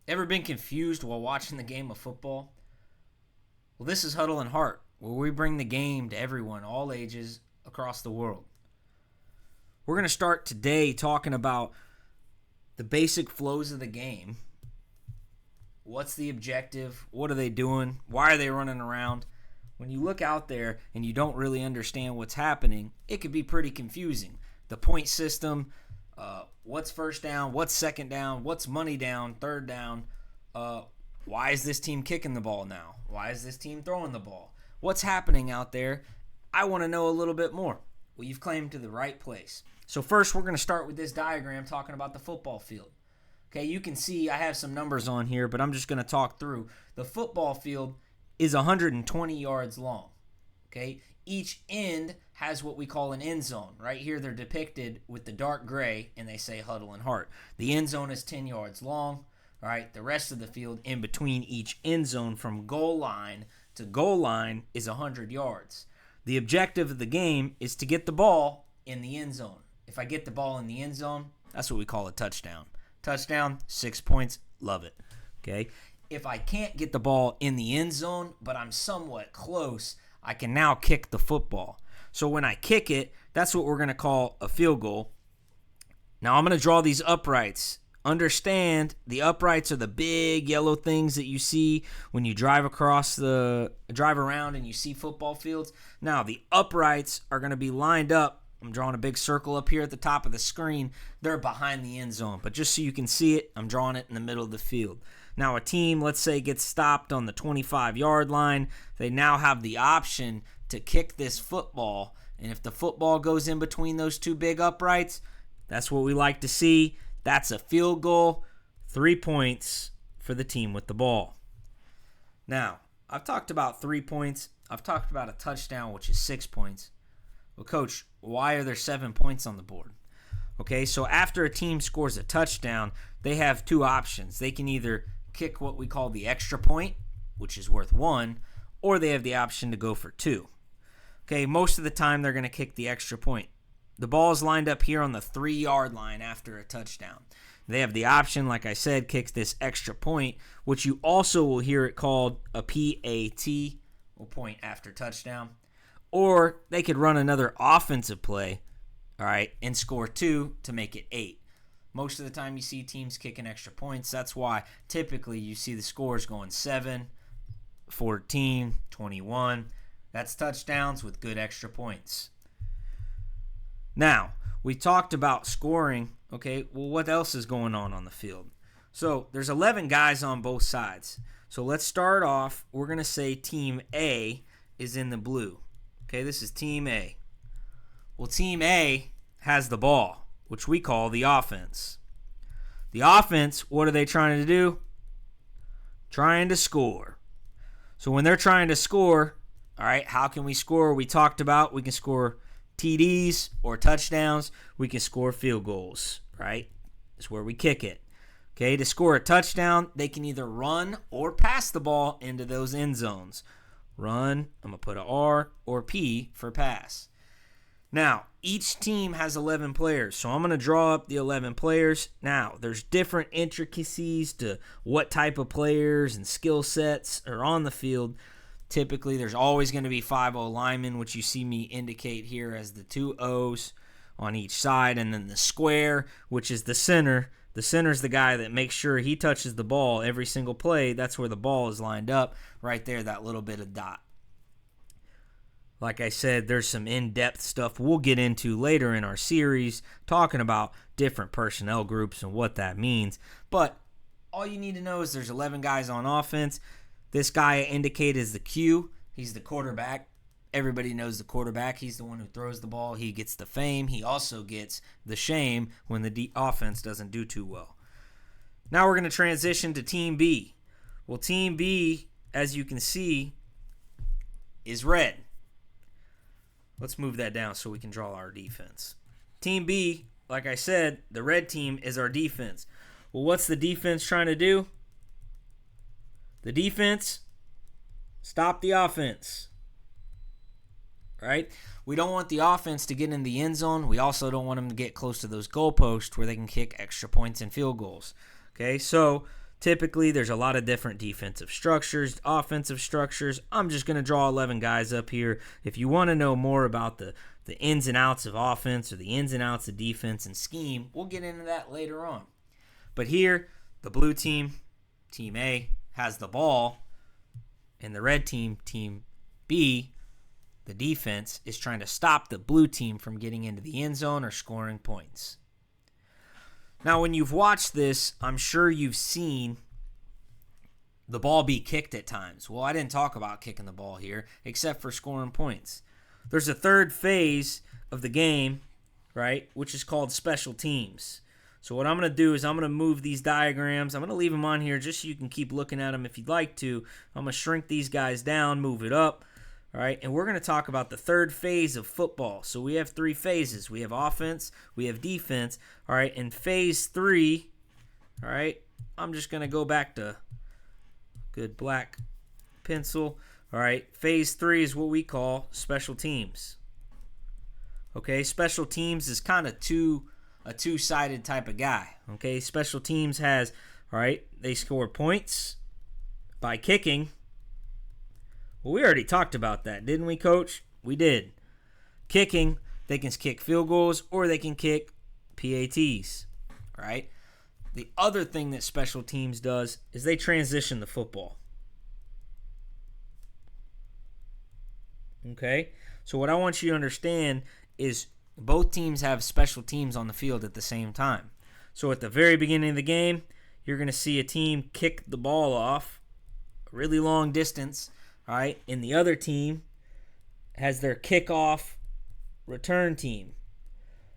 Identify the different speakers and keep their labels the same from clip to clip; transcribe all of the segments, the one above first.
Speaker 1: Ever been confused while watching the game of football? Well, this is Huddle Heart, where we bring the game to everyone, all ages, across the world. We're going to start today talking about the basic flows of the game. What's the objective? What are they doing? Why are they running around? When you look out there and you don't really understand what's happening, it could be pretty confusing. The point system, what's first down, what's second down, what's money down, third down, why is this team kicking the ball now? Why is this team throwing the ball? What's happening out there? I want to know a little bit more. Well, you've claimed to the right place. So first, we're going to start with this diagram talking about the football field. Okay, you can see I have some numbers on here, but I'm just going to talk through. The football field is 120 yards long. Okay, each end has what we call an end zone. Right here, they're depicted with the dark gray, and they say Huddle Heart. The end zone is 10 yards long. All right, the rest of the field in between each end zone from goal line to goal line is 100 yards. The objective of the game is to get the ball in the end zone. If I get the ball in the end zone, that's what we call a touchdown. Touchdown, 6 points, love it. Okay. If I can't get the ball in the end zone, but I'm somewhat close, I can now kick the football. So when I kick it, that's what we're going to call a field goal. Now I'm going to draw these uprights. Understand the uprights are the big yellow things that you see when you drive around and you see football fields. Now the uprights are going to be lined up. I'm drawing a big circle up here at the top of the screen. They're behind the end zone. But just so you can see it, I'm drawing it in the middle of the field. Now a team, let's say, gets stopped on the 25-yard line. They now have the option to kick this football. And if the football goes in between those two big uprights, that's what we like to see. That's a field goal, 3 points for the team with the ball. Now, I've talked about 3 points. I've talked about a touchdown, which is 6 points. Well, Coach, why are there 7 points on the board? Okay, so after a team scores a touchdown, they have two options. They can either kick what we call the extra point, which is worth 1, or they have the option to go for 2. Okay, most of the time they're going to kick the extra point. The ball is lined up here on the 3-yard line after a touchdown. They have the option, like I said, kicks this extra point, which you also will hear it called a PAT, or point after touchdown. Or they could run another offensive play, all right, and score 2 to make it 8. Most of the time you see teams kicking extra points. That's why typically you see the scores going 7, 14, 21. That's touchdowns with good extra points. Now, we talked about scoring. Okay, well, what else is going on the field? So there's 11 guys on both sides. So let's start off. We're going to say Team A is in the blue. Okay, this is Team A. Well, Team A has the ball, which we call the offense. The offense, what are they trying to do? Trying to score. So when they're trying to score, all right, how can we score? We talked about we can score TDs or touchdowns. We can score field goals, right? That's where we kick it. Okay, to score a touchdown, they can either run or pass the ball into those end zones. Run, I'm going to put a R or P for pass. Now, each team has 11 players, so I'm going to draw up the 11 players. Now, there's different intricacies to what type of players and skill sets are on the field. Typically, there's always going to be 5-0 linemen, which you see me indicate here as the 2 O's on each side, and then the square, which is the center. The center's the guy that makes sure he touches the ball every single play. That's where the ball is lined up, right there, that little bit of dot. Like I said, there's some in-depth stuff we'll get into later in our series, talking about different personnel groups and what that means. But all you need to know is there's 11 guys on offense. This guy I indicate is the Q. He's the quarterback. Everybody knows the quarterback. He's the one who throws the ball. He gets the fame. He also gets the shame when the offense doesn't do too well. Now we're going to transition to Team B. Well, Team B, as you can see, is red. Let's move that down so we can draw our defense. Team B, like I said, the red team is our defense. Well, what's the defense trying to do? The defense, stop the offense. Right? We don't want the offense to get in the end zone. We also don't want them to get close to those goalposts where they can kick extra points and field goals. Okay, so Typically, there's a lot of different defensive structures, offensive structures. I'm just going to draw 11 guys up here. If you want to know more about the ins and outs of offense or the ins and outs of defense and scheme, we'll get into that later on. But here, the blue team, Team A, has the ball, and the red team, Team B, the defense, is trying to stop the blue team from getting into the end zone or scoring points. Now, when you've watched this, I'm sure you've seen the ball be kicked at times. Well, I didn't talk about kicking the ball here, except for scoring points. There's a third phase of the game, right, which is called special teams. So what I'm going to do is I'm going to move these diagrams. I'm going to leave them on here just so you can keep looking at them if you'd like to. I'm going to shrink these guys down, move it up. All right, and we're going to talk about the third phase of football. So we have 3 phases. We have offense, we have defense. All right, in phase 3, all right, I'm just going to go back to good black pencil. All right, phase 3 is what we call special teams. Okay, special teams is kind of a two-sided type of guy. Okay, special teams has, all right, they score points by kicking. Well, we already talked about that, didn't we, Coach? We did. Kicking, they can kick field goals or they can kick PATs, right? The other thing that special teams does is they transition the football. Okay? So what I want you to understand is both teams have special teams on the field at the same time. So at the very beginning of the game, you're going to see a team kick the ball off a really long distance. All right, and the other team has their kickoff return team.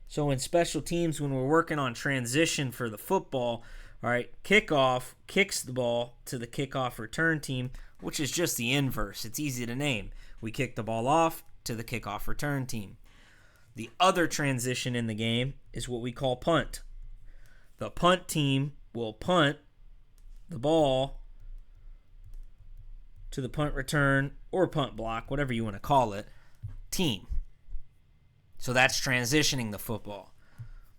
Speaker 1: So in special teams, when we're working on transition for the football, all right, kickoff kicks the ball to the kickoff return team, which is just the inverse. It's easy to name. We kick the ball off to the kickoff return team. The other transition in the game is what we call punt. The punt team will punt the ball to the punt return or punt block, whatever you want to call it, team. So that's transitioning the football.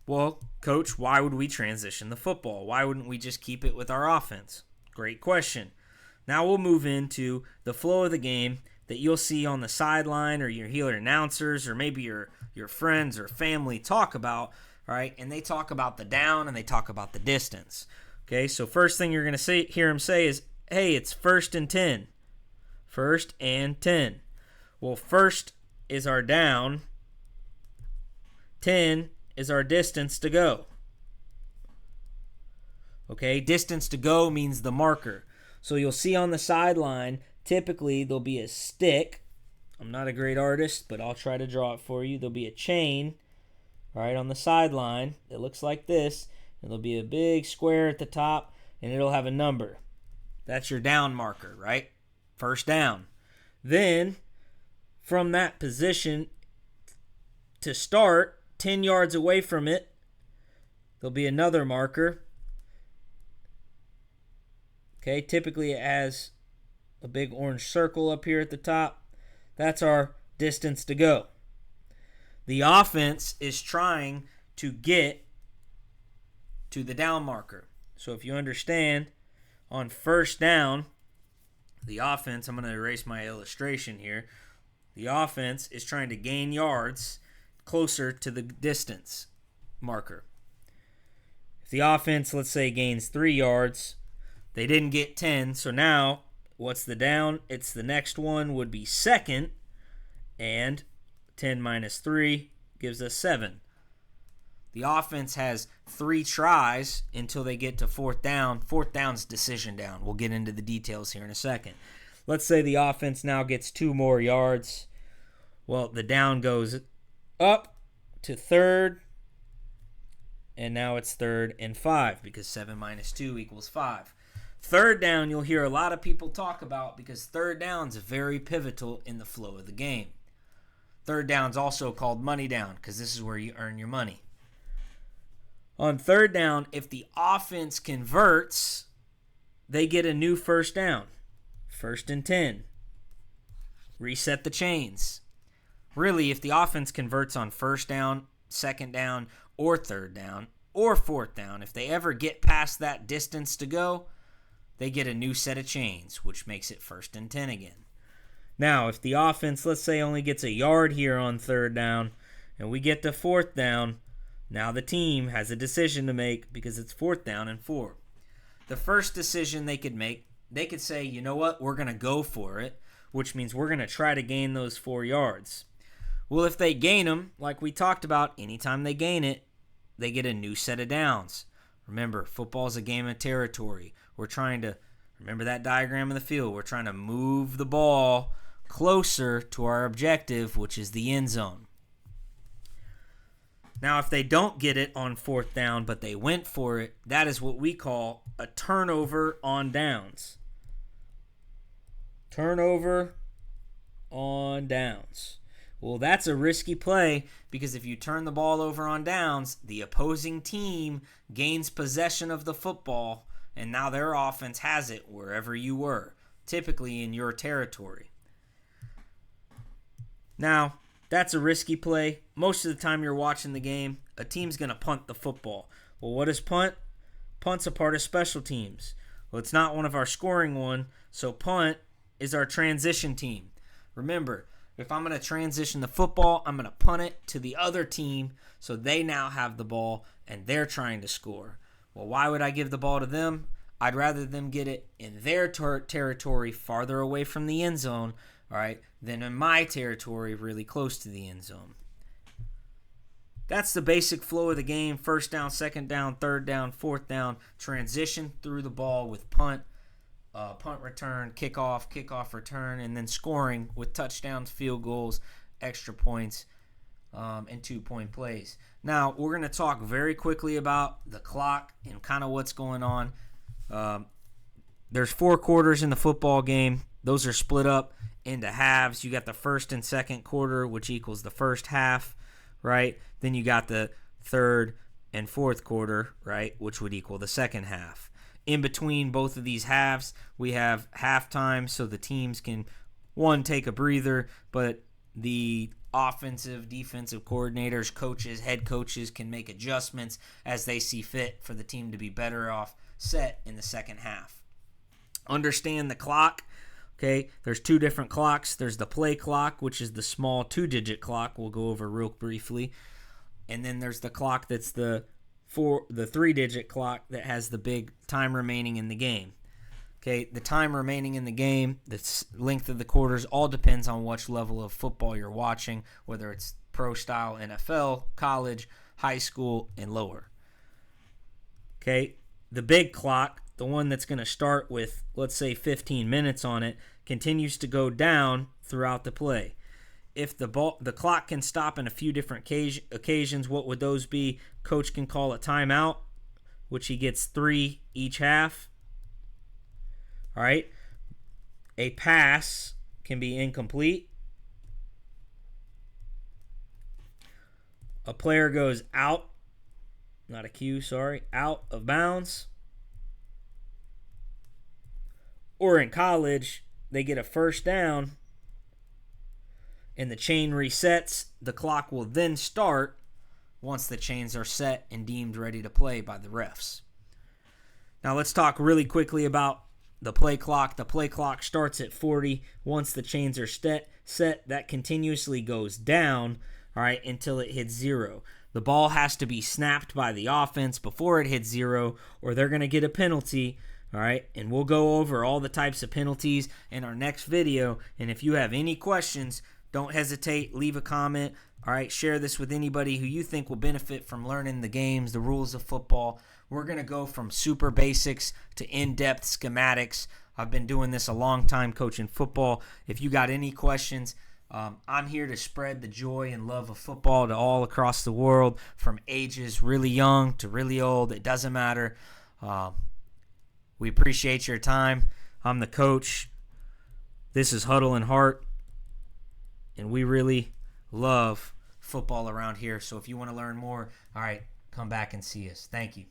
Speaker 1: Well, Coach, why would we transition the football? Why wouldn't we just keep it with our offense? Great question. Now we'll move into the flow of the game that you'll see on the sideline or you hear announcers or maybe your friends or family talk about, all right? And they talk about the down and they talk about the distance. Okay, so first thing you're going to hear them say is, hey, it's 1st and 10. 1st and 10. Well, 1st is our down. 10 is our distance to go. Okay, distance to go means the marker. So you'll see on the sideline, typically there'll be a stick. I'm not a great artist, but I'll try to draw it for you. There'll be a chain, right, on the sideline that looks like this. And there'll be a big square at the top, and it'll have a number. That's your down marker, right? 1st down. Then, from that position to start, 10 yards away from it, there'll be another marker. Okay, typically it has a big orange circle up here at the top. That's our distance to go. The offense is trying to get to the down marker. So if you understand, on 1st down, the offense, I'm going to erase my illustration here. The offense is trying to gain yards closer to the distance marker. If the offense, let's say, gains 3 yards, they didn't get 10, so now what's the down? It's the next one would be 2nd, and 10 minus 3 gives us 7. The offense has 3 tries until they get to 4th down. 4th down's decision down. We'll get into the details here in a second. Let's say the offense now gets 2 more yards. Well, the down goes up to 3rd, and now it's 3rd and 5 because 7 minus 2 equals 5. 3rd down you'll hear a lot of people talk about because 3rd down's very pivotal in the flow of the game. 3rd down's also called money down because this is where you earn your money. On 3rd down, if the offense converts, they get a new 1st down. 1st and 10. Reset the chains. Really, if the offense converts on 1st down, 2nd down, or 3rd down, or 4th down, if they ever get past that distance to go, they get a new set of chains, which makes it 1st and 10 again. Now, if the offense, let's say, only gets a yard here on 3rd down, and we get to 4th down, now the team has a decision to make because it's 4th down and 4. The first decision they could make, they could say, you know what, we're going to go for it, which means we're going to try to gain those 4 yards. Well, if they gain them, like we talked about, anytime they gain it, they get a new set of downs. Remember, football is a game of territory. We're trying to, remember that diagram of the field, we're trying to move the ball closer to our objective, which is the end zone. Now, if they don't get it on 4th down, but they went for it, that is what we call a turnover on downs. Turnover on downs. Well, that's a risky play because if you turn the ball over on downs, the opposing team gains possession of the football, and now their offense has it wherever you were, typically in your territory. Now, that's a risky play. Most of the time you're watching the game, a team's going to punt the football. Well, what is punt? Punt's a part of special teams. Well, it's not one of our scoring one, so punt is our transition team. Remember, if I'm going to transition the football, I'm going to punt it to the other team so they now have the ball and they're trying to score. Well, why would I give the ball to them? I'd rather them get it in their territory farther away from the end zone, all right, than in my territory really close to the end zone. That's the basic flow of the game. 1st down, 2nd down, 3rd down, 4th down. Transition through the ball with punt return, kickoff return, and then scoring with touchdowns, field goals, extra points, and 2-point plays. Now, we're going to talk very quickly about the clock and kind of what's going on. There's 4 quarters in the football game. Those are split up into halves. You got the 1st and 2nd quarter, which equals the first half, right? Then you got the 3rd and 4th quarter, right, which would equal the 2nd half. In between both of these halves, we have halftime so the teams can, one, take a breather, but the offensive, defensive coordinators, coaches, head coaches can make adjustments as they see fit for the team to be better off set in the 2nd half. Understand the clock. Okay, there's 2 different clocks. There's the play clock, which is the small 2-digit clock we'll go over real briefly. And then there's the clock that's the 3-digit clock that has the big time remaining in the game. Okay, the time remaining in the game, the length of the quarters, all depends on which level of football you're watching, whether it's pro-style NFL, college, high school, and lower. Okay, the big clock, the one that's going to start with, let's say, 15 minutes on it, continues to go down throughout the play. If the clock can stop in a few different occasions, what would those be? Coach can call a timeout, which he gets 3 each half. All right. A pass can be incomplete. A player goes out, not a cue, sorry, out of bounds. Or in college, they get a 1st down, and the chain resets. The clock will then start once the chains are set and deemed ready to play by the refs. Now let's talk really quickly about the play clock. The play clock starts at 40. Once the chains are set, that continuously goes down, all right, until it hits 0. The ball has to be snapped by the offense before it hits 0, or they're going to get a penalty. All right, and we'll go over all the types of penalties in our next video. And if you have any questions, don't hesitate, leave a comment. All right, share this with anybody who you think will benefit from learning the games, the rules of football. We're going to go from super basics to in-depth schematics. I've been doing this a long time coaching football. If you got any questions, I'm here to spread the joy and love of football to all across the world, from ages really young to really old. It doesn't matter. We appreciate your time. I'm the coach. This is Huddle Heart, and we really love football around here. So if you want to learn more, all right, come back and see us. Thank you.